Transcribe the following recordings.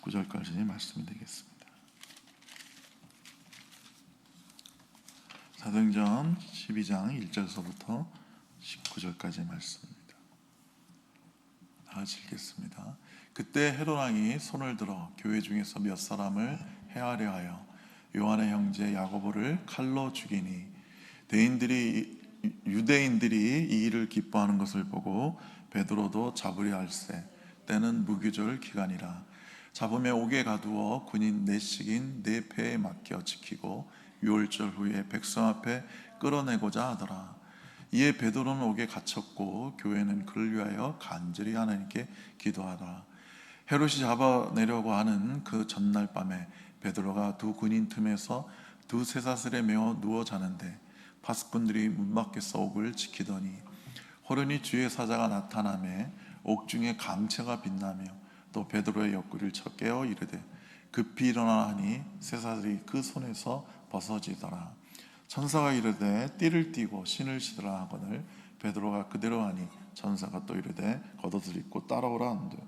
19절까지 말씀이 되겠습니다. 사도행전 12장 1절서부터 19절까지 말씀입니다. 다 같이 읽겠습니다. 그때 헤롯 왕이 손을 들어 교회 중에서 몇 사람을 해하려 하여 요한의 형제 야고보를 칼로 죽이니 유대인들이 이 일을 기뻐하는 것을 보고 베드로도 잡으려 할세. 때는 무교절 기간이라. 잡음에 옥에 가두어 군인 넷씩인 네 패에 맡겨 지키고 유월절 후에 백성 앞에 끌어내고자 하더라. 이에 베드로는 옥에 갇혔고 교회는 그를 위하여 간절히 하나님께 기도하더라. 헤롯이 잡아내려고 하는 그 전날 밤에 베드로가 두 군인 틈에서 두 쇠사슬에 매어 누워 자는데 파수꾼들이 문 밖에서 옥을 지키더니 호련히 주의 사자가 나타나매 옥중에 강채가 빛나며 또 베드로의 옆구리를 쳐 깨어 이르되 급히 일어나라 하니 쇠사슬이 그 손에서 벗어지더라. 천사가 이르되 띠를 띠고 신을 신으라 하거늘 베드로가 그대로 하니 천사가 또 이르되 겉옷을 입고 따라오라 한대.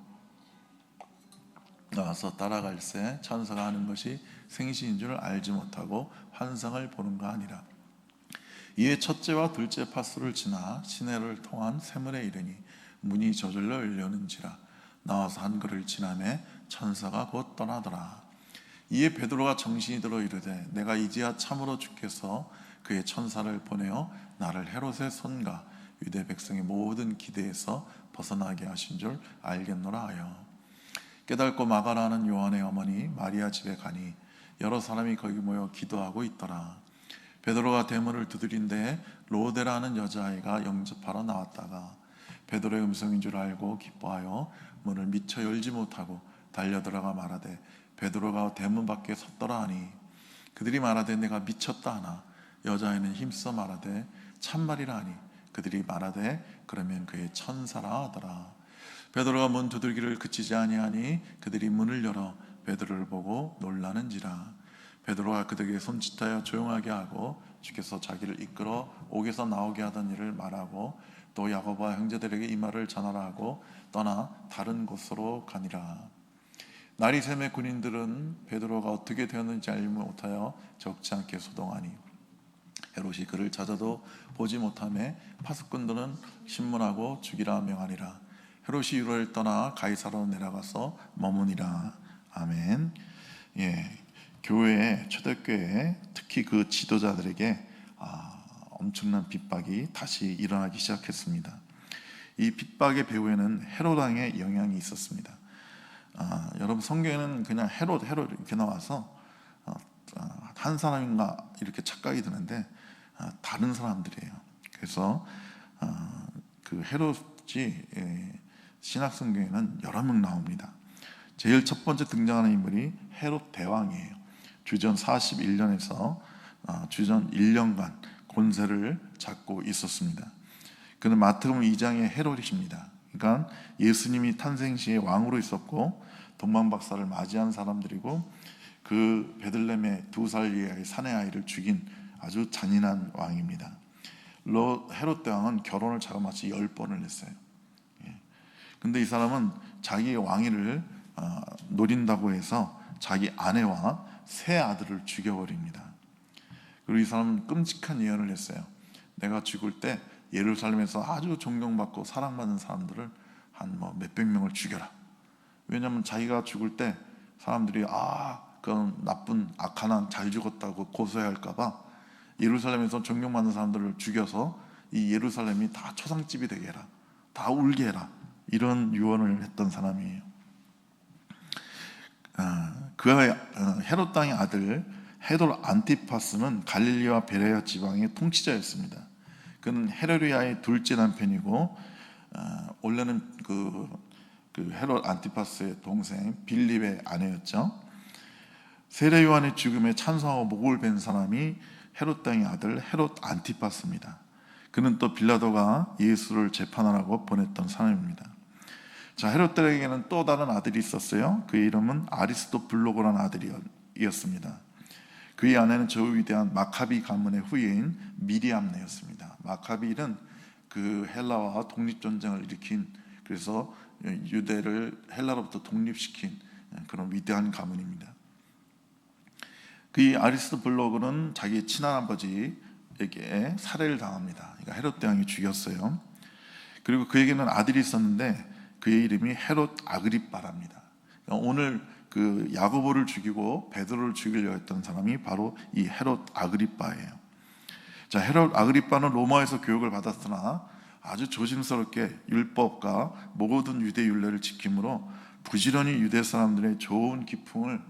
나와서 따라갈새 천사가 하는 것이 생시인 줄 알지 못하고 환상을 보는가 아니라. 이에 첫째와 둘째 파수를 지나 시내를 통한 세문에 이르니 문이 저절로 열려는지라. 나와서 한 걸을 지나매 천사가 곧 떠나더라. 이에 베드로가 정신이 들어 이르되 내가 이제야 참으로 주께서 그의 천사를 보내어 나를 헤롯의 손과 유대 백성의 모든 기대에서 벗어나게 하신 줄 알겠노라 하여 깨닫고 마가라는 요한의 어머니 마리아 집에 가니 여러 사람이 거기 모여 기도하고 있더라. 베드로가 대문을 두드린데 로데라는 여자아이가 영접하러 나왔다가 베드로의 음성인 줄 알고 기뻐하여 문을 미처 열지 못하고 달려들어가 말하되 베드로가 대문 밖에 섰더라 하니 그들이 말하되 내가 미쳤다 하나 여자아이는 힘써 말하되 참말이라 하니 그들이 말하되 그러면 그의 천사라 하더라. 베드로가 문 두들기를 그치지 아니하니 그들이 문을 열어 베드로를 보고 놀라는지라. 베드로가 그들에게 손짓하여 조용하게 하고 주께서 자기를 이끌어 옥에서 나오게 하던 일을 말하고 또 야고보와 형제들에게 이 말을 전하라 하고 떠나 다른 곳으로 가니라. 날이 새매 군인들은 베드로가 어떻게 되었는지 알지 못하여 적지 않게 소동하니 헤롯이 그를 찾아도 보지 못하매 파수꾼들은 신문하고 죽이라 명하니라. 헤롯이 유로를 떠나 가이사라로 내려가서 머무니라. 아멘. 교회에 초대교회에 특히 그 지도자들에게 엄청난 핍박이 다시 일어나기 시작했습니다. 이 핍박의 배후에는 헤롯 왕의 영향이 있었습니다. 여러분 성경에는 그냥 헤롯 이렇게 나와서 한 사람인가 이렇게 착각이 드는데 다른 사람들이에요. 그래서 그 헤롯이 신약 성경에는 여러 명 나옵니다. 제일 첫 번째 등장하는 인물이 헤롯 대왕이에요. 주전 41년에서 주전 1년간 권세를 잡고 있었습니다. 그는 마태복음 2장의 헤롯이십니다. 그러니까 예수님이 탄생 시에 왕으로 있었고 동방박사를 맞이한 사람들이고 그 베들레헴의 2살 이하의 사내 아이를 죽인 아주 잔인한 왕입니다. 헤롯 대왕은 결혼을 자그마치 10번을 했어요. 근데 이 사람은 자기 왕위를 노린다고 해서 자기 아내와 세 아들을 죽여버립니다. 그리고 이 사람은 끔찍한 예언을 했어요. 내가 죽을 때 예루살렘에서 아주 존경받고 사랑받는 사람들을 한 몇백 명을 죽여라. 왜냐하면 자기가 죽을 때 사람들이 그건 나쁜 악한 왕 잘 죽었다고 고소해야 할까봐 예루살렘에서 존경받는 사람들을 죽여서 이 예루살렘이 다 초상집이 되게 해라, 다 울게 해라, 이런 유언을 했던 사람이에요. 헤롯 땅의 아들 헤롯 안티파스는 갈릴리와 베레아 지방의 통치자였습니다. 그는 헤로디아의 둘째 남편이고 원래는 그 헤롯 안티파스의 동생 빌립의 아내였죠. 세례 요한의 죽음에 찬송하고 목을 벤 사람이 헤롯 땅의 아들 헤롯 안티파스입니다. 그는 또 빌라도가 예수를 재판하라고 보냈던 사람입니다. 자, 헤롯들에게는 또 다른 아들이 있었어요. 그의 이름은 아리스토블로고라는 아들이었습니다. 그의 아내는 저 위대한 마카비 가문의 후예인 미리암네였습니다. 마카비는 그 헬라와 독립전쟁을 일으킨, 그래서 유대를 헬라로부터 독립시킨 그런 위대한 가문입니다. 그 아리스토블로그는 자기 친한 아버지에게 살해를 당합니다. 그러니까 헤롯 대왕이 죽였어요. 그리고 그에게는 아들이 있었는데 그의 이름이 헤롯 아그리빠랍니다. 그러니까 오늘 그 야고보를 죽이고 베드로를 죽이려 했던 사람이 바로 이 헤롯 아그리빠예요. 자, 헤롯 아그리빠는 로마에서 교육을 받았으나 아주 조심스럽게 율법과 모든 유대 율례를 지킴으로 부지런히 유대 사람들의 좋은 기풍을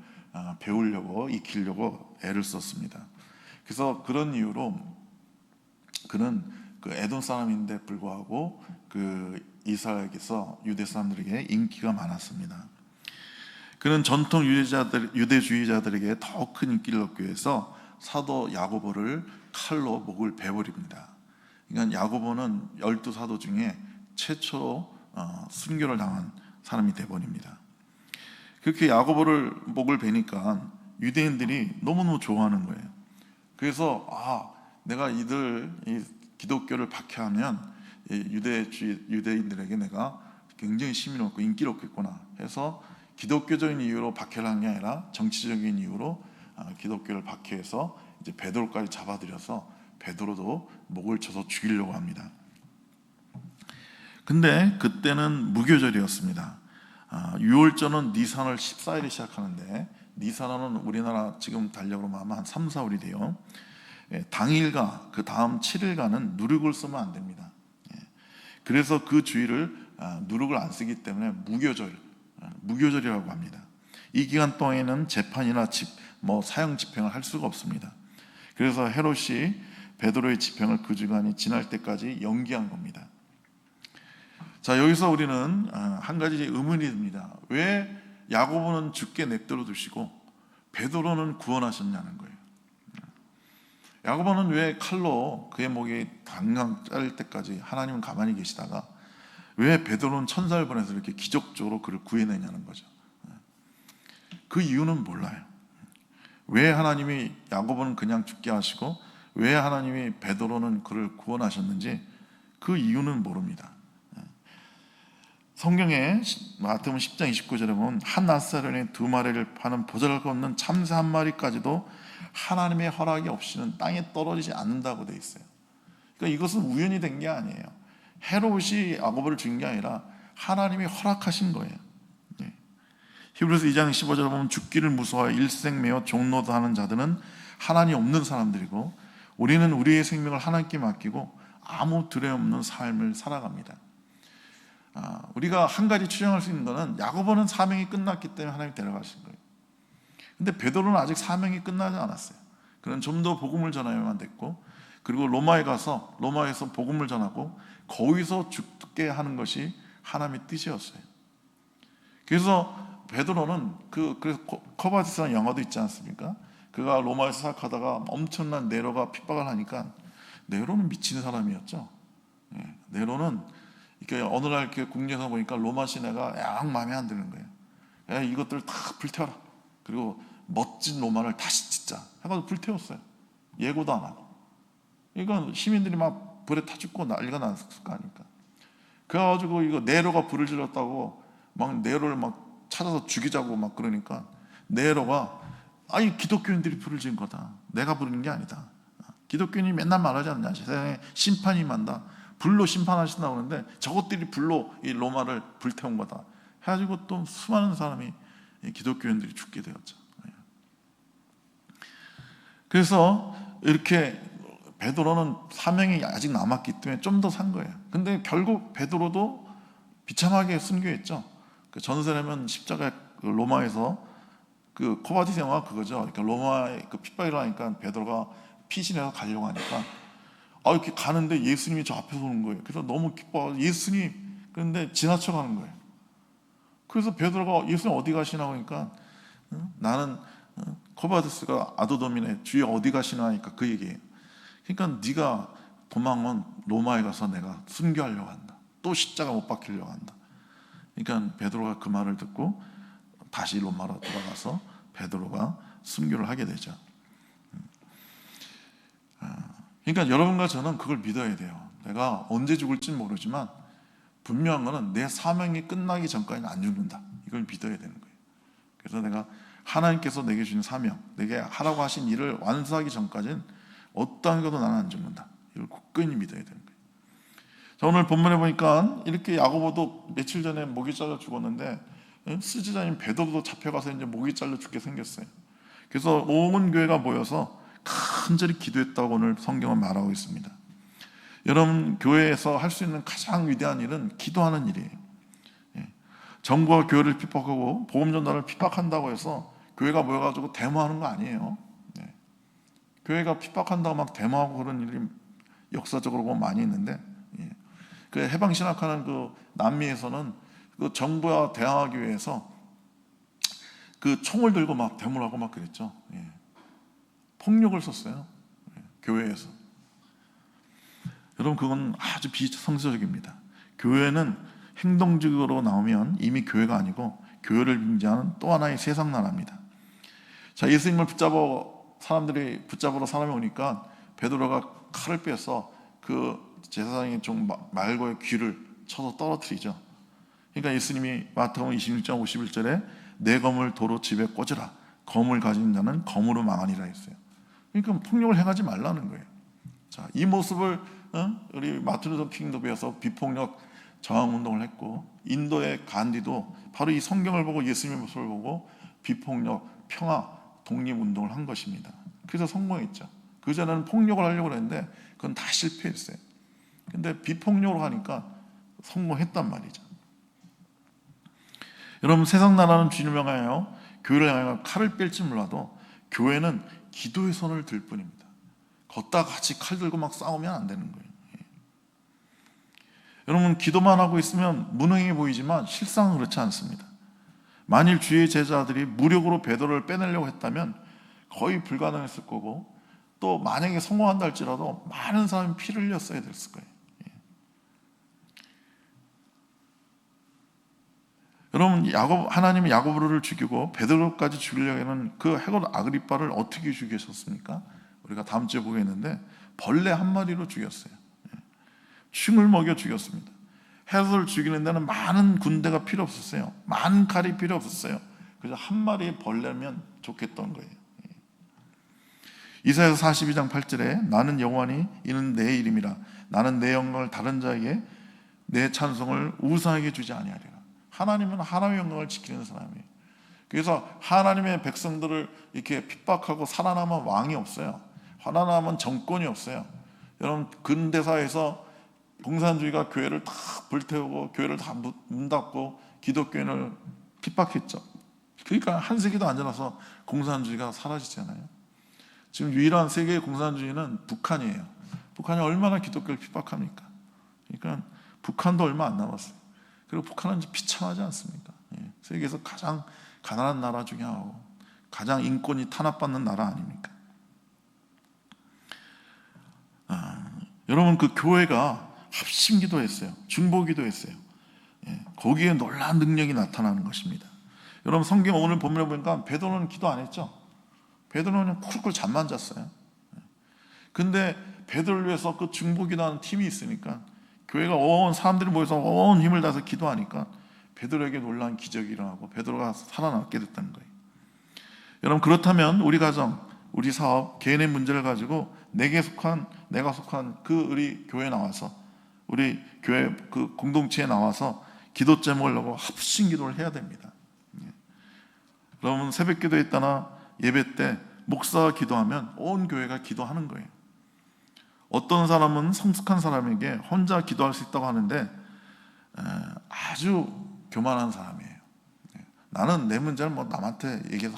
배우려고 익히려고 애를 썼습니다. 그래서 그런 이유로 그는 그 에돔 사람인데 불구하고 그 이스라엘에게서 유대 사람들에게 인기가 많았습니다. 그는 전통 유대주의자들에게 더 큰 인기를 얻기 위해서 사도 야고보를 칼로 목을 베버립니다. 그러니까 야고보는 12사도 중에 최초로 순교를 당한 사람이 되어버립니다. 그렇게 야고보를 목을 베니까 유대인들이 너무너무 좋아하는 거예요. 그래서 내가 이 기독교를 박해하면 유대인들에게 내가 굉장히 시민을 얻고 인기를 얻겠구나 해서 기독교적인 이유로 박해를 한 게 아니라 정치적인 이유로 기독교를 박해해서 이제 베드로까지 잡아들여서 베드로도 목을 쳐서 죽이려고 합니다. 근데 그때는 무교절이었습니다. 유월절은 니산월 14일에 시작하는데 니산월은 우리나라 지금 달력으로 하면 한 3, 4월이 돼요. 당일과 그 다음 7일간은 누룩을 쓰면 안 됩니다. 그래서 그 주일을 누룩을 안 쓰기 때문에 무교절이라고 합니다. 이 기간 동안에는 재판이나 사형 집행을 할 수가 없습니다. 그래서 헤롯이 베드로의 집행을 그 주간이 지날 때까지 연기한 겁니다. 자, 여기서 우리는 한 가지 의문이 듭니다. 왜 야고보는 죽게 냅두어 두시고 베드로는 구원하셨냐는 거예요. 야고보는 왜 칼로 그의 목이 당장 자를 때까지 하나님은 가만히 계시다가 왜 베드로는 천사를 보내서 이렇게 기적적으로 그를 구해내냐는 거죠. 그 이유는 몰라요. 왜 하나님이 야고보는 그냥 죽게 하시고 왜 하나님이 베드로는 그를 구원하셨는지 그 이유는 모릅니다. 성경에 마태복음 10장 29절에 보면 한 나사렛의 2마리를 파는 보잘것 없는 참새 1마리까지도 하나님의 허락이 없이는 땅에 떨어지지 않는다고 되어 있어요. 그러니까 이것은 우연히 된 게 아니에요. 헤롯이 야고보를 죽인 게 아니라 하나님이 허락하신 거예요. 히브리서 2장 15절에 보면 죽기를 무서워하여 일생매어 종로도 하는 자들은 하나님 없는 사람들이고 우리는 우리의 생명을 하나님께 맡기고 아무 두려움 없는 삶을 살아갑니다. 우리가 한 가지 추정할 수 있는 것은 야고보는 사명이 끝났기 때문에 하나님 데려가신 거예요. 근데 베드로는 아직 사명이 끝나지 않았어요. 그는 좀 더 복음을 전하야만 됐고 그리고 로마에서 복음을 전하고 거기서 죽게 하는 것이 하나님의 뜻이었어요. 그래서 베드로는 그래서 코바디스라는 영화도 있지 않습니까? 그가 로마에서 사역하다가 엄청난 네로가 핍박을 하니까 네로는 미친 사람이었죠. 네로는 이렇게 어느 날 이렇게 국내에서 보니까 로마 시내가 영 마음에 안 드는 거예요. 이것들 다 불태워라. 그리고 멋진 로마를 다시 짓자 해가지고 불태웠어요. 예고도 안 하고. 그러니까 시민들이 막 불에 타 죽고 난리가 났을 거 아닙니까? 그래가지고 이거 네로가 불을 질렀다고 막 네로를 막 찾아서 죽이자고 막 그러니까 네로가 기독교인들이 불을 지은 거다. 내가 부르는 게 아니다. 기독교인이 맨날 말하지 않냐. 세상에 심판이 임한다. 불로 심판하신다고 하는데 저것들이 불로 이 로마를 불태운 거다. 해가지고 또 수많은 사람이 기독교인들이 죽게 되었죠. 그래서 이렇게 베드로는 사명이 아직 남았기 때문에 좀 더 산 거예요. 근데 결국 베드로도 비참하게 순교했죠. 그 전세라면 십자가 로마에서 그 코바디스 영화 그거죠. 그러니까 로마에 그 핍박이 일어나니까 베드로가 피신해서 가려고 하니까 이렇게 가는데 예수님이 저 앞에서 오는 거예요. 그래서 너무 기뻐. 예수님. 그런데 지나쳐 가는 거예요. 그래서 베드로가 예수님 어디 가시나 하니까 나는 코바디스가 아도도미네 주여 어디 가시나 하니까 그 얘기예요. 그러니까 네가 도망은 로마에 가서 내가 순교하려고 한다. 또 십자가 못 박히려고 한다. 그러니까 베드로가 그 말을 듣고 다시 로마로 돌아가서 베드로가 순교를 하게 되죠. 그러니까 여러분과 저는 그걸 믿어야 돼요. 내가 언제 죽을지는 모르지만 분명한 것은 내 사명이 끝나기 전까지는 안 죽는다. 이걸 믿어야 되는 거예요. 그래서 내가 하나님께서 내게 주신 사명, 내게 하라고 하신 일을 완수하기 전까지는 어떠한 것도 나는 안 죽는다. 이걸 굳건히 믿어야 되는 거예요. 자, 오늘 본문에 보니까 이렇게 야고보도 며칠 전에 목이 잘려 죽었는데 스지자인 베드로도 잡혀가서 이제 목이 잘려 죽게 생겼어요. 그래서 온 교회가 모여서 간절히 기도했다고 오늘 성경은 말하고 있습니다. 여러분, 교회에서 할 수 있는 가장 위대한 일은 기도하는 일이에요. 정부가 교회를 핍박하고 복음 전달을 핍박한다고 해서 교회가 모여가지고 데모하는 거 아니에요. 교회가 핍박한다고 막 데모하고 그런 일이 역사적으로 보면 많이 있는데, 그 해방신학하는 그 남미에서는 그 정부와 대항하기 위해서 그 총을 들고 막 데모를 하고 막 그랬죠. 폭력을 썼어요. 교회에서. 여러분, 그건 아주 비성서적입니다. 교회는 행동적으로 나오면 이미 교회가 아니고 교회를 빙자하는 또 하나의 세상 나라입니다. 자, 예수님을 사람들이 붙잡으러 사람이 오니까 베드로가 칼을 빼서 그 제사장의 종 말고의 귀를 쳐서 떨어뜨리죠. 그러니까 예수님이 마태복음 26장 51절에 내 검을 도로 집에 꽂으라. 검을 가진 자는 검으로 망하니라 했어요. 그러니까 폭력을 행하지 말라는 거예요. 자, 이 모습을 우리 마틴 루터 킹도 배워서 비폭력 저항 운동을 했고, 인도의 간디도 바로 이 성경을 보고 예수님의 모습을 보고 비폭력 평화 독립 운동을 한 것입니다. 그래서 성공했죠. 그전에는 폭력을 하려고 했는데 그건 다 실패했어요. 근데 비폭력으로 하니까 성공했단 말이죠. 여러분, 세상 나라는 주님을 향하여 교회를 향하여 칼을 뺄지 몰라도 교회는 기도의 손을 들 뿐입니다. 걷다가 같이 칼 들고 막 싸우면 안 되는 거예요. 여러분, 기도만 하고 있으면 무능해 보이지만 실상은 그렇지 않습니다. 만일 주의 제자들이 무력으로 베드로를 빼내려고 했다면 거의 불가능했을 거고, 또 만약에 성공한다 할지라도 많은 사람이 피를 흘렸어야 됐을 거예요. 여러분, 하나님이 야고보를 죽이고 베드로까지 죽이려고 하는 그 헤롯 아그리빠를 어떻게 죽이셨습니까? 우리가 다음 주에 보겠는데 벌레 한 마리로 죽였어요. 춤을 먹여 죽였습니다. 헤롯을 죽이는 데는 많은 군대가 필요 없었어요. 많은 칼이 필요 없었어요. 그래서 한 마리의 벌레면 좋겠던 거예요. 이사야서 42장 8절에 나는 여호와니 이는 내 이름이라 나는 내 영광을 다른 자에게 내 찬송을 우상에게 주지 아니하리라. 하나님은 하나님의 영광을 지키는 사람이에요. 그래서 하나님의 백성들을 이렇게 핍박하고 살아남은 왕이 없어요. 살아남은 정권이 없어요. 여러분, 근대사에서 공산주의가 교회를 다 불태우고 교회를 다 문 닫고 기독교인을 핍박했죠. 그러니까 한 세기도 안 지나서 공산주의가 사라지잖아요. 지금 유일한 세계의 공산주의는 북한이에요. 북한이 얼마나 기독교를 핍박합니까? 그러니까 북한도 얼마 안 남았어요. 그리고 북한은 비참하지 않습니까? 세계에서 가장 가난한 나라 중에 하나고 가장 인권이 탄압받는 나라 아닙니까? 여러분, 그 교회가 합심기도 했어요. 중보기도 했어요. 거기에 놀라운 능력이 나타나는 것입니다. 여러분, 성경 오늘 본문에 보니까 베드로는 기도 안 했죠. 베드로는 쿨쿨 잠만 잤어요. 근데 베드로를 위해서 그 중보기도하는 팀이 있으니까 교회가 온 사람들이 모여서 온 힘을 다해서 기도하니까 베드로에게 놀라운 기적이 일어나고 베드로가 살아남게 됐다는 거예요. 여러분, 그렇다면 우리 가정, 우리 사업, 개인의 문제를 가지고 내가 속한 그 우리 교회에 나와서 우리 교회 그 공동체에 나와서 기도 제목을 넣고 합심 기도를 해야 됩니다. 여러분, 새벽 기도에 따라 예배 때 목사가 기도하면 온 교회가 기도하는 거예요. 어떤 사람은 성숙한 사람에게 혼자 기도할 수 있다고 하는데 아주 교만한 사람이에요. 나는 내 문제는 뭐 남한테 얘기해서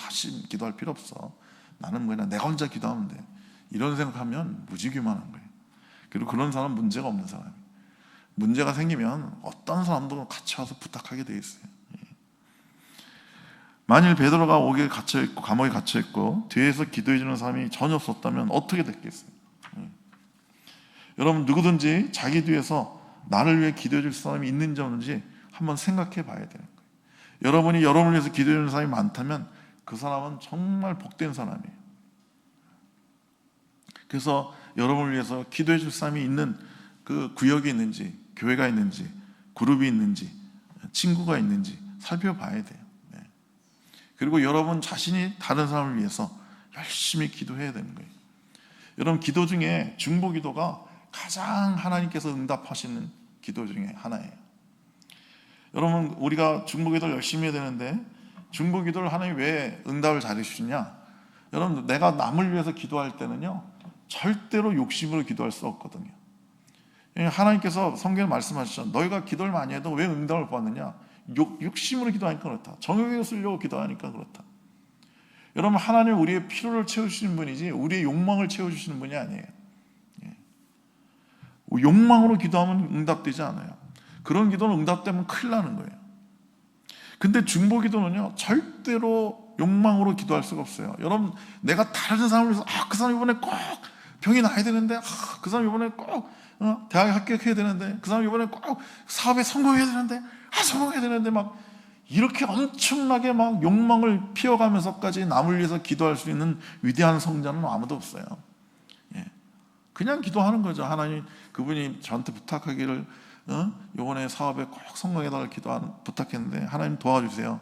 기도할 필요 없어. 나는 뭐냐, 내가 혼자 기도하면 돼. 이런 생각하면 무지 교만한 거예요. 그리고 그런 사람은 문제가 없는 사람이에요. 문제가 생기면 어떤 사람도 같이 와서 부탁하게 돼 있어요. 만일 베드로가 옥에 갇혀있고 감옥에 갇혀있고 뒤에서 기도해주는 사람이 전혀 없었다면 어떻게 됐겠어요? 여러분, 누구든지 자기 뒤에서 나를 위해 기도해줄 사람이 있는지 없는지 한번 생각해 봐야 되는 거예요. 여러분이 여러분을 위해서 기도해주는 사람이 많다면 그 사람은 정말 복된 사람이에요. 그래서 여러분을 위해서 기도해줄 사람이 있는 그 구역이 있는지, 교회가 있는지, 그룹이 있는지, 친구가 있는지 살펴봐야 돼요. 그리고 여러분 자신이 다른 사람을 위해서 열심히 기도해야 되는 거예요. 여러분, 기도 중에 중보기도가 가장 하나님께서 응답하시는 기도 중에 하나예요. 여러분, 우리가 중보기도를 열심히 해야 되는데 중보기도를 하나님이 왜 응답을 잘해주시냐? 여러분, 내가 남을 위해서 기도할 때는요 절대로 욕심으로 기도할 수 없거든요. 하나님께서 성경에 말씀하셨죠. 너희가 기도를 많이 해도 왜 응답을 못 받느냐? 욕심으로 기도하니까 그렇다. 정욕에 쓰려고 기도하니까 그렇다. 여러분, 하나님은 우리의 필요를 채워주시는 분이지 우리의 욕망을 채워주시는 분이 아니에요. 욕망으로 기도하면 응답되지 않아요. 그런 기도는 응답되면 큰일 나는 거예요. 근데 중보기도는요 절대로 욕망으로 기도할 수가 없어요. 여러분, 내가 다른 사람을 위해서 그 사람 이번에 꼭 병이 나야 되는데, 그 사람 이번에 꼭 대학에 합격해야 되는데, 그 사람 이번에 꼭 사업에 성공해야 되는데, 성공해야 되는데, 막 이렇게 엄청나게 막 욕망을 피워가면서까지 남을 위해서 기도할 수 있는 위대한 성자는 아무도 없어요. 그냥 기도하는 거죠. 하나님, 그분이 저한테 부탁하기를 이번에 사업에 꼭 성공해달라고 부탁했는데 하나님 도와주세요.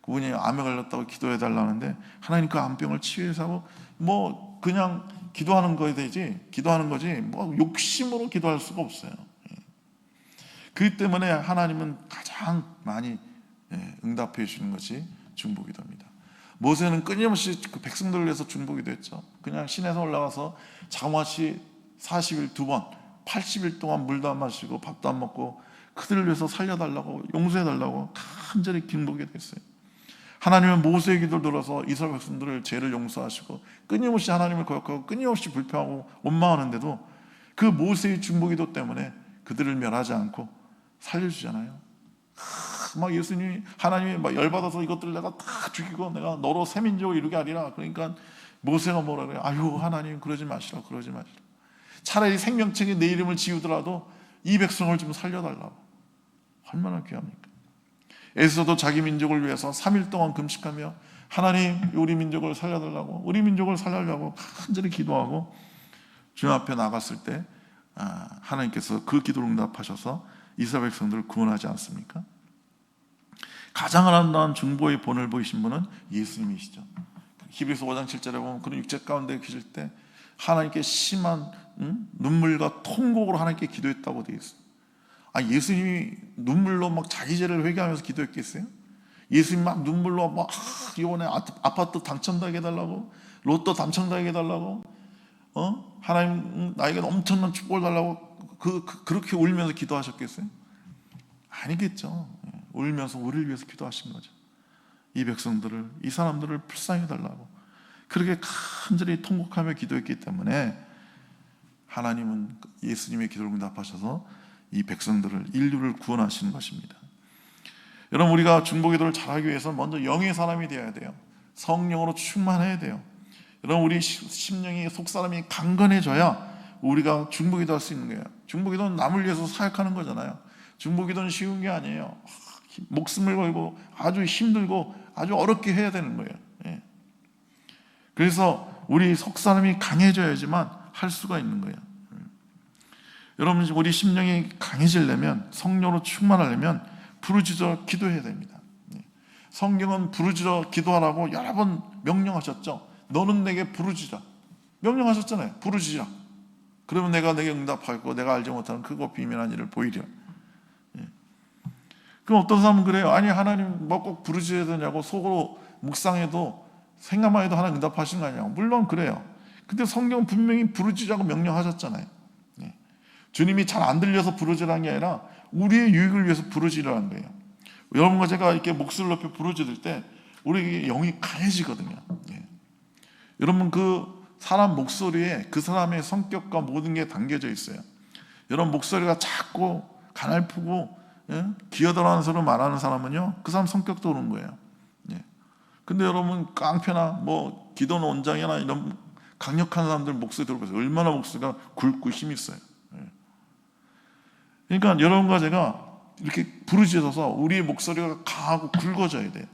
그분이 암에 걸렸다고 기도해달라는데 하나님 그 암병을 치유해서 하고, 뭐 그냥 기도하는 거에 되지, 기도하는 거지 뭐 욕심으로 기도할 수가 없어요. 그렇기 때문에 하나님은 가장 많이 응답해 주시는 것이 중보기도입니다. 모세는 끊임없이 그 백성들을 위해서 중보기도했죠. 그냥 시내에서 올라가서 자그마치 40일 2번 80일 동안 물도 안 마시고 밥도 안 먹고 그들을 위해서 살려달라고, 용서해달라고 간절히 중보기도했어요. 하나님은 모세의 기도를 들어서 이스라엘 백성들을 죄를 용서하시고 끊임없이 하나님을 거역하고 끊임없이 불평하고 원망하는데도 그 모세의 중보기도 때문에 그들을 멸하지 않고 살려주잖아요. 막 예수님이, 하나님이 막 열받아서 이것들 내가 다 죽이고 내가 너로 새 민족을 이루게 하리라. 그러니까 모세가 뭐라 그래요? 아유, 하나님 그러지 마시라, 그러지 마시라. 차라리 생명책에 내 이름을 지우더라도 이 백성을 좀 살려달라고. 얼마나 귀합니까? 에스더도 자기 민족을 위해서 3일 동안 금식하며 하나님 우리 민족을 살려달라고, 우리 민족을 살려달라고 간절히 기도하고 주님 앞에 나갔을 때 하나님께서 그 기도를 응답하셔서 이스라엘 백성들을 구원하지 않습니까? 가장 아름다운 중보의 본을 보이신 분은 예수님이시죠. 히브리서 5장 7절에 보면 그런 육체 가운데 계실 때 하나님께 심한 눈물과 통곡으로 하나님께 기도했다고 되어 있어요. 예수님이 눈물로 막 자기 죄를 회개하면서 기도했겠어요? 예수님 막 눈물로 막 이번에 아파트 당첨되게 해달라고, 로또 당첨되게 해달라고, 하나님 나에게 엄청난 축복을 달라고 그렇게 울면서 기도하셨겠어요? 아니겠죠. 울면서 우리를 위해서 기도하신 거죠. 이 백성들을, 이 사람들을 불쌍히 해달라고 그렇게 간절히 통곡하며 기도했기 때문에 하나님은 예수님의 기도를 응답하셔서 이 백성들을, 인류를 구원하시는 것입니다. 여러분, 우리가 중보기도를 잘하기 위해서 먼저 영의 사람이 되어야 돼요. 성령으로 충만해야 돼요. 여러분, 우리 심령이, 속사람이 강건해져야 우리가 중보기도 할 수 있는 거예요. 중보기도는 남을 위해서 사역하는 거잖아요. 중보기도는 쉬운 게 아니에요. 목숨을 걸고 아주 힘들고 아주 어렵게 해야 되는 거예요. 그래서 우리 속사람이 강해져야지만 할 수가 있는 거예요. 여러분, 우리 심령이 강해지려면, 성령으로 충만하려면 부르짖어 기도해야 됩니다. 성경은 부르짖어 기도하라고 여러 번 명령하셨죠. 너는 내게 부르짖어, 명령하셨잖아요. 부르짖어. 그러면 내가 내게 응답하고 내가 알지 못하는 크고 비밀한 일을 보이려. 그럼 어떤 사람은 그래요. 아니, 하나님 뭐 꼭 부르짖어야 되냐고 속으로 묵상해도, 생각만 해도 하나님 응답하시는 거 아니냐고. 물론 그래요. 근데 성경은 분명히 부르짖으라고 명령하셨잖아요. 주님이 잘 안 들려서 부르짖으라는 게 아니라 우리의 유익을 위해서 부르짖으라는 거예요. 여러분과 제가 이렇게 목소리를 높여 부르짖을 때 우리 영이 강해지거든요. 여러분, 그 사람 목소리에 그 사람의 성격과 모든 게 담겨져 있어요. 여러분, 목소리가 작고 가냘프고 기어들어가는 소리로 말하는 사람은요, 그 사람 성격도 그런 거예요. 근데 여러분, 깡패나 뭐 기도원 원장이나 이런 강력한 사람들 목소리 들어보세요. 얼마나 목소리가 굵고 힘이 있어요. 그러니까 여러분과 제가 이렇게 부르짖어서 우리의 목소리가 강하고 굵어져야 돼요.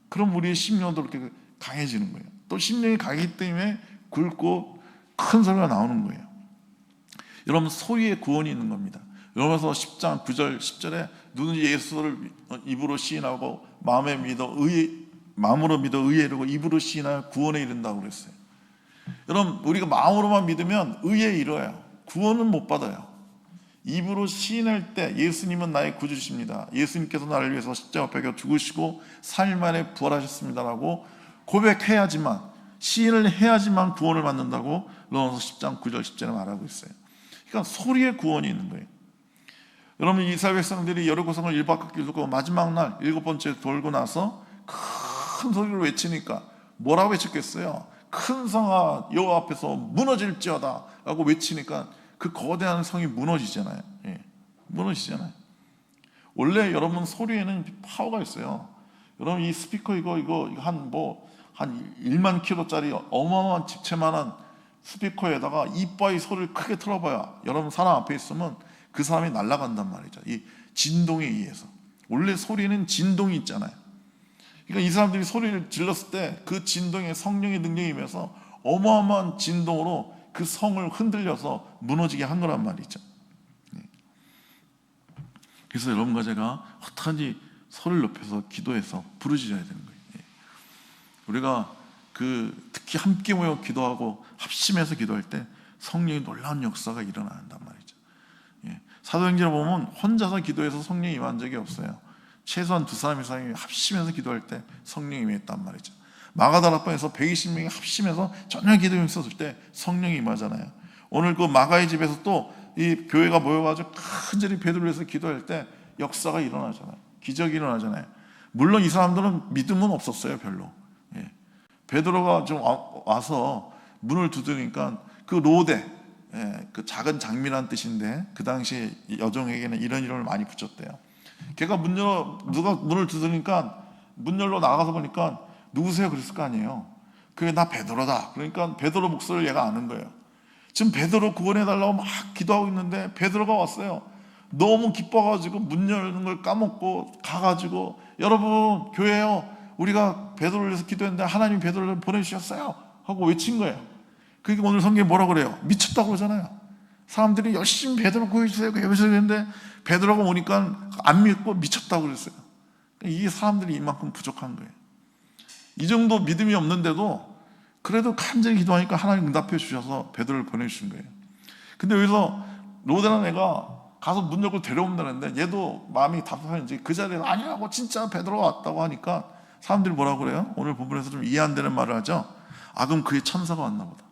그럼 우리의 심령도 이렇게 강해지는 거예요. 또 심령이 강하기 때문에 굵고 큰 소리가 나오는 거예요. 여러분, 소리에 구원이 있는 겁니다. 로마서 10장 9절 10절에 누구든지 예수를 입으로 시인하고 마음에 믿어 마음으로 믿어 의에 이르고 입으로 시인하여 구원에 이른다고 그랬어요. 여러분, 우리가 마음으로만 믿으면 의에 이뤄요. 구원은 못 받아요. 입으로 시인할 때 예수님은 나의 구주십니다, 예수님께서 나를 위해서 십자가 박혀 죽으시고 3일 만에 부활하셨습니다라고 고백해야지만, 시인을 해야지만 구원을 받는다고 로마서 10장 9절 10절에 말하고 있어요. 그러니까 소리의 구원이 있는 거예요. 여러분, 이스라엘 백성들이 여리고성을 1박 갖기 돌고 마지막 날 7번째 돌고 나서 큰 소리로 외치니까 뭐라고 외쳤겠어요? 큰 성아 여호와 앞에서 무너질지어다 라고 외치니까 그 거대한 성이 무너지잖아요. 무너지잖아요. 원래 여러분 소리에는 파워가 있어요. 여러분, 이 스피커 이거 한 1만 킬로짜리 어마어마한 집채만한 스피커에다가 이빠이 소리를 크게 틀어봐야 여러분 사람 앞에 있으면 그 사람이 날아간단 말이죠. 이 진동에 의해서. 원래 소리는 진동이 있잖아요. 그러니까 이 사람들이 소리를 질렀을 때 그 진동에 성령의 능력이 임해서 어마어마한 진동으로 그 성을 흔들려서 무너지게 한 거란 말이죠. 그래서 여러분과 제가 어떡하지 소리를 높여서 기도해서 부르짖어야 되는 거예요. 우리가 특히 함께 모여 기도하고 합심해서 기도할 때 성령의 놀라운 역사가 일어난단 말이죠. 사도행전을 보면 혼자서 기도해서 성령이 임한 적이 없어요. 최소한 2사람 이상이 합심해서 기도할 때 성령이 임했단 말이죠. 마가다락방에서 120명이 합심해서 전혀 기도에 있었을 때 성령이 임하잖아요. 오늘 그 마가의 집에서 또 이 교회가 모여가지고 간절히 베드로를 위해서 기도할 때 역사가 일어나잖아요. 기적이 일어나잖아요. 물론 이 사람들은 믿음은 없었어요, 별로. 베드로가 좀 와서 문을 두드리니까 그 로데, 그 작은 장미란 뜻인데 그 당시 여종에게는 이런 이름을 많이 붙였대요. 걔가 누가 문을 두드리니까 문 열러 나가서 보니까 누구세요? 그랬을 거 아니에요. 그게 나 베드로다. 그러니까 베드로 목소리를 얘가 아는 거예요. 지금 베드로 구원해달라고 막 기도하고 있는데 베드로가 왔어요. 너무 기뻐가지고 문 열는 걸 까먹고 가가지고 여러분 교회요, 우리가 베드로를 위해서 기도했는데 하나님이 베드로를 보내주셨어요 하고 외친 거예요. 그게 오늘 성경에 뭐라고 그래요? 미쳤다고 그러잖아요. 사람들이 열심히 베드로 구해주세요 그랬는데 베드로가 오니까 안 믿고 미쳤다고 그랬어요. 이게 사람들이 이만큼 부족한 거예요. 이 정도 믿음이 없는데도 그래도 간절히 기도하니까 하나님 응답해 주셔서 베드로를 보내주신 거예요. 근데 여기서 로데라는 애가 가서 문 열고 데려온다는데 얘도 마음이 답답한지 그 자리에 아니라고 진짜 베드로가 왔다고 하니까 사람들이 뭐라고 그래요? 오늘 본문에서 좀 이해 안 되는 말을 하죠. 그럼 그의 천사가 왔나 보다.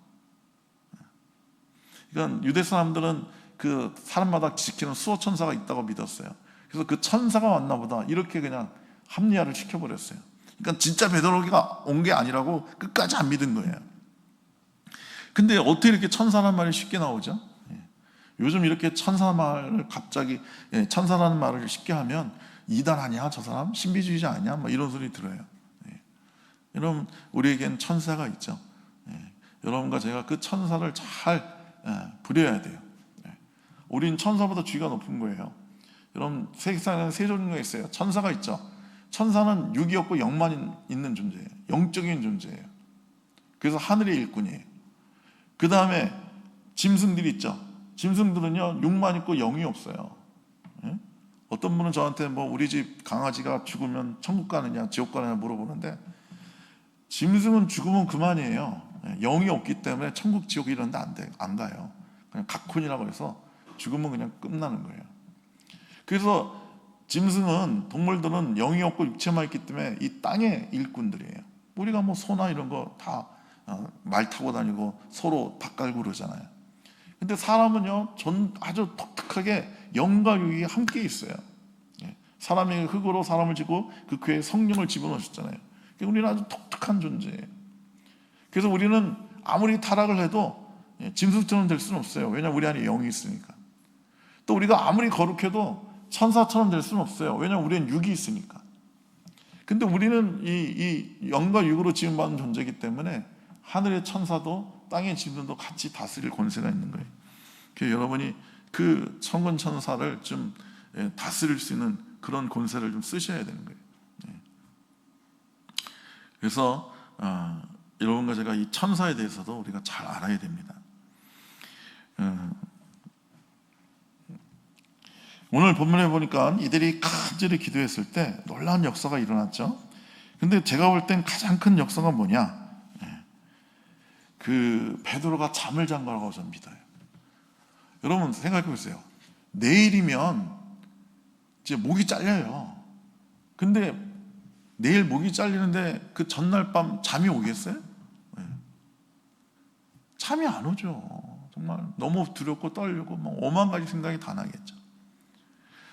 그러니까 유대 사람들은 그 사람마다 지키는 수호 천사가 있다고 믿었어요. 그래서 그 천사가 왔나 보다 이렇게 그냥 합리화를 시켜버렸어요. 그러니까 진짜 베드로가 온 게 아니라고 끝까지 안 믿은 거예요. 근데 어떻게 이렇게 천사라는 말이 쉽게 나오죠? 요즘 이렇게 천사 말을 갑자기 천사라는 말을 쉽게 하면 이단 아니야? 저 사람? 신비주의자 아니야? 뭐 이런 소리 들어요. 여러분, 우리에겐 천사가 있죠. 여러분과 제가 그 천사를 잘 부려야 돼요. 우린 천사보다 지위가 높은 거예요. 여러분, 세상에는 세 종류가 있어요. 천사가 있죠. 천사는 육이 없고 영만 있는 존재예요. 영적인 존재예요. 그래서 하늘의 일꾼이에요. 그 다음에 짐승들이 있죠. 짐승들은요, 육만 있고 영이 없어요. 어떤 분은 저한테 우리 집 강아지가 죽으면 천국 가느냐 지옥 가느냐 물어보는데, 짐승은 죽으면 그만이에요. 영이 없기 때문에 천국 지옥 이런 데 안 가요. 그냥 각혼이라고 해서 죽으면 그냥 끝나는 거예요. 그래서 짐승은, 동물들은 영이 없고 육체만 있기 때문에 이 땅의 일꾼들이에요. 우리가 소나 이런 거 다 말 타고 다니고 서로 닭 깔고 그러잖아요. 근데 사람은요, 아주 독특하게 영과 육이 함께 있어요. 사람이 흙으로 사람을 짓고 그 궤에 성령을 집어넣으셨잖아요. 우리는 아주 독특한 존재예요. 그래서 우리는 아무리 타락을 해도 짐승처럼 될 수는 없어요. 왜냐하면 우리 안에 영이 있으니까. 또 우리가 아무리 거룩해도 천사처럼 될 수는 없어요. 왜냐하면 우리는 육이 있으니까. 근데 우리는 이 영과 육으로 지음받은 존재이기 때문에 하늘의 천사도 땅의 짐승도 같이 다스릴 권세가 있는 거예요. 그래서 여러분이 그 천군 천사를 좀 다스릴 수 있는 그런 권세를 좀 쓰셔야 되는 거예요. 그래서 여러분과 제가 이 천사에 대해서도 우리가 잘 알아야 됩니다. 오늘 본문에 보니까 이들이 간절히 기도했을 때 놀라운 역사가 일어났죠. 근데 제가 볼 땐 가장 큰 역사가 뭐냐? 그 베드로가 잠을 잔 거라고 저는 믿어요. 여러분 생각해 보세요. 내일이면 이제 목이 잘려요. 근데 내일 목이 잘리는데 그 전날 밤 잠이 오겠어요? 잠이 안 오죠. 정말 너무 두렵고 떨리고 막 오만 가지 생각이 다 나겠죠.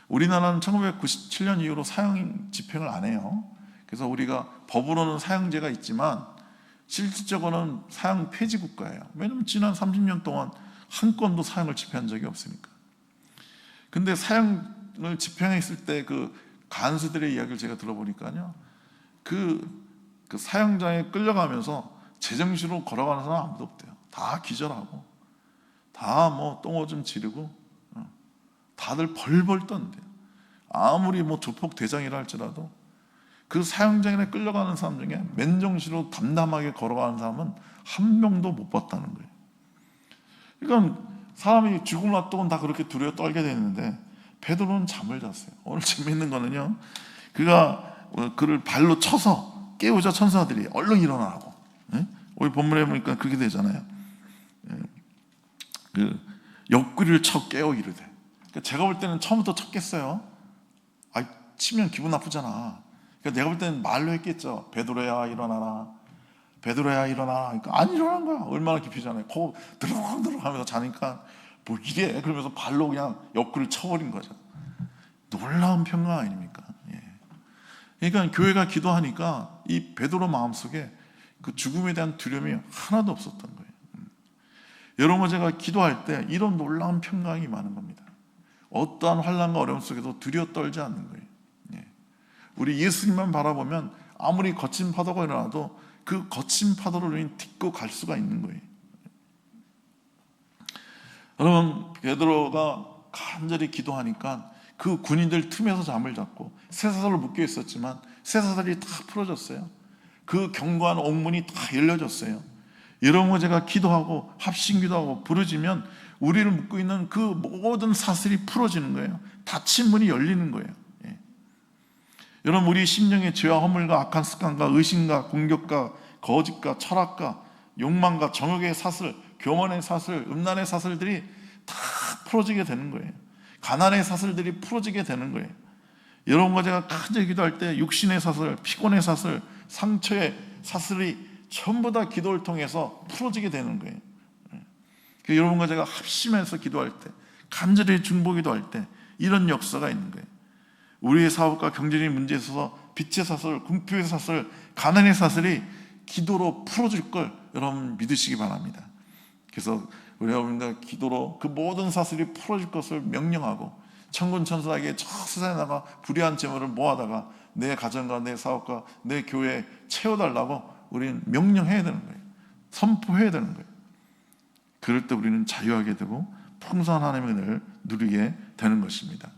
우리나라는 1997년 이후로 사형 집행을 안 해요. 그래서 우리가 법으로는 사형제가 있지만 실질적으로는 사형 폐지 국가예요. 왜냐하면 지난 30년 동안 한 건도 사형을 집행한 적이 없으니까. 근데 사형을 집행했을 때 그 간수들의 이야기를 제가 들어보니까요, 그 사형장에 끌려가면서 제정신으로 걸어가는 사람 아무도 없대요. 다 기절하고, 다 뭐 똥오줌 지르고, 다들 벌벌 떤대요. 아무리 뭐 조폭 대장이라 할지라도 그 사형장에 끌려가는 사람 중에 맨정신으로 담담하게 걸어가는 사람은 한 명도 못 봤다는 거예요. 그러니까 사람이 죽음을 앞두고는 다 그렇게 두려워 떨게 되는데 베드로는 잠을 잤어요. 오늘 재미있는 거는요, 그가 그를 발로 쳐서 깨우자 천사들이 얼른 일어나라고. 우리 본문에 보니까 그렇게 되잖아요. 그 옆구리를 쳐 깨워 이르되. 그러니까 제가 볼 때는 처음부터 쳤겠어요. 치면 기분 나쁘잖아. 그러니까 내가 볼 때는 말로 했겠죠. 베드로야 일어나라. 베드로야 일어나라. 그러니까 안 일어난 거야. 얼마나 깊이잖아요. 코 드르륵드르륵 하면서 자니까 뭐 이래? 그러면서 발로 그냥 옆구리를 쳐버린 거죠. 놀라운 평강 아닙니까? 그러니까 교회가 기도하니까 이 베드로 마음속에 그 죽음에 대한 두려움이 하나도 없었던 거예요. 여러분, 제가 기도할 때 이런 놀라운 평강이 많은 겁니다. 어떠한 환난과 어려움 속에도 두려워 떨지 않는 거예요. 우리 예수님만 바라보면 아무리 거친 파도가 일어나도 그 거친 파도를 우리는 딛고 갈 수가 있는 거예요. 여러분, 베드로가 간절히 기도하니까 그 군인들 틈에서 잠을 잤고 쇠사슬로 묶여 있었지만 쇠사슬이 다 풀어졌어요. 그 견고한 옥문이 다 열려졌어요. 여러분, 제가 기도하고 합심기도하고 부르짖으면 우리를 묶고 있는 그 모든 사슬이 풀어지는 거예요. 닫힌 문이 열리는 거예요. 여러분, 우리 심령의 죄와 허물과 악한 습관과 의심과 공격과 거짓과 철학과 욕망과 정욕의 사슬, 교만의 사슬, 음란의 사슬들이 다 풀어지게 되는 거예요. 가난의 사슬들이 풀어지게 되는 거예요. 여러분과 제가 간절히 기도할 때 육신의 사슬, 피곤의 사슬, 상처의 사슬이 전부 다 기도를 통해서 풀어지게 되는 거예요. 여러분과 제가 합심해서 기도할 때, 간절히 중보기도할 때 이런 역사가 있는 거예요. 우리의 사업과 경제적인 문제에 있어서 빛의 사슬, 궁핍의 사슬, 가난의 사슬이 기도로 풀어질 걸 여러분 믿으시기 바랍니다. 그래서 우리 여러분과 기도로 그 모든 사슬이 풀어질 것을 명령하고 천군 천사에게 저 세상에 나가 불의한 재물을 모아다가 내 가정과 내 사업과 내 교회에 채워달라고 우리는 명령해야 되는 거예요. 선포해야 되는 거예요. 그럴 때 우리는 자유하게 되고 풍성한 하나님의 은혜를 누리게 되는 것입니다.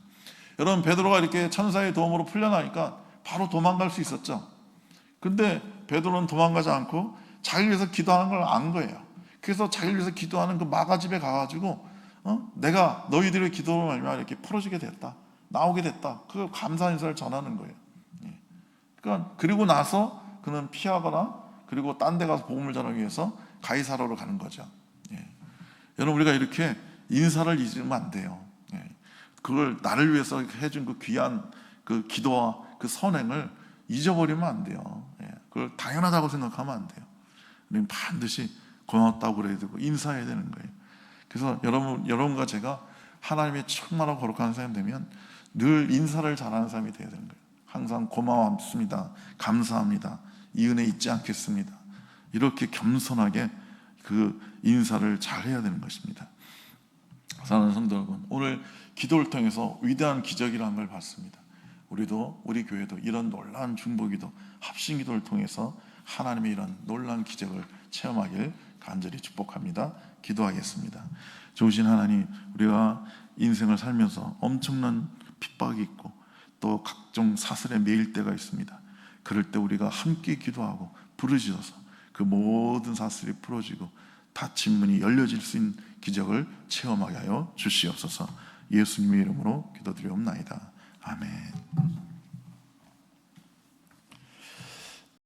여러분, 베드로가 이렇게 천사의 도움으로 풀려나니까 바로 도망갈 수 있었죠. 근데 베드로는 도망가지 않고 자기를 위해서 기도하는 걸 안 거예요. 그래서 자기를 위해서 기도하는 그 마가 집에 가가지고 내가 너희들의 기도로 말미암아 이렇게 풀어지게 됐다, 나오게 됐다, 그 감사 인사를 전하는 거예요. 그러니까 그리고 나서 그는 피하거나 그리고 딴 데 가서 복음을 전하기 위해서 가이사라로 가는 거죠. 여러분, 우리가 이렇게 인사를 잊으면 안 돼요. 그걸 나를 위해서 해준 그 귀한 그 기도와 그 선행을 잊어버리면 안 돼요. 그걸 당연하다고 생각하면 안 돼요. 우리는 반드시 고맙다고 그래야 되고 인사해야 되는 거예요. 그래서 여러분과 제가 하나님의 충만하고 거룩한 사람이 되면 늘 인사를 잘하는 사람이 되어야 되는 거예요. 항상 고마워합니다, 감사합니다, 이 은혜 잊지 않겠습니다, 이렇게 겸손하게 그 인사를 잘해야 되는 것입니다. 사랑하는 성도 여러분, 오늘 기도를 통해서 위대한 기적이라는 걸 봤습니다. 우리도, 우리 교회도 이런 놀라운 중보기도, 합심기도를 통해서 하나님의 이런 놀라운 기적을 체험하길 간절히 축복합니다. 기도하겠습니다. 좋으신 하나님, 우리가 인생을 살면서 엄청난 핍박이 있고 또 각종 사슬에 매일 때가 있습니다. 그럴 때 우리가 함께 기도하고 부르짖어서 그 모든 사슬이 풀어지고 닫힌 문이 열려질 수 있는 기적을 체험하게 하여 주시옵소서. 예수님의 이름으로 기도드리옵나이다. 아멘.